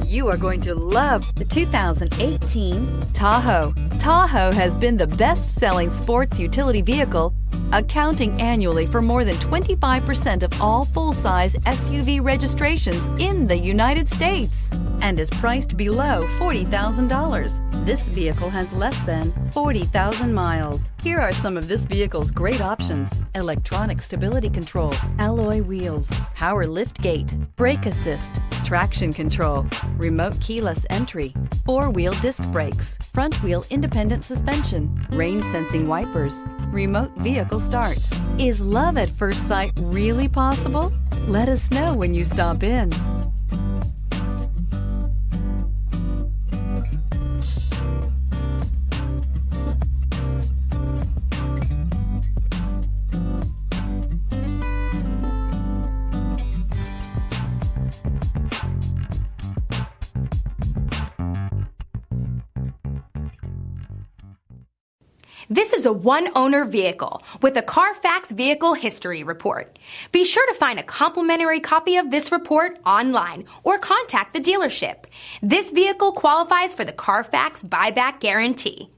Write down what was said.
You are going to love the 2018 Tahoe. Tahoe has been the best-selling sports utility vehicle, accounting annually for more than 25% of all full-size SUV registrations in the United States and is priced below $40,000. This vehicle has less than 40,000 miles. Here are some of this vehicle's great options: electronic stability control, alloy wheels, power liftgate, brake assist, traction control, remote keyless entry, four-wheel disc brakes, front-wheel independent suspension, rain-sensing wipers, remote vehicle start. Is love at first sight really possible? Let us know when you stop in. This is a one-owner vehicle with a Carfax Vehicle History Report. Be sure to find a complimentary copy of this report online or contact the dealership. This vehicle qualifies for the Carfax Buyback Guarantee.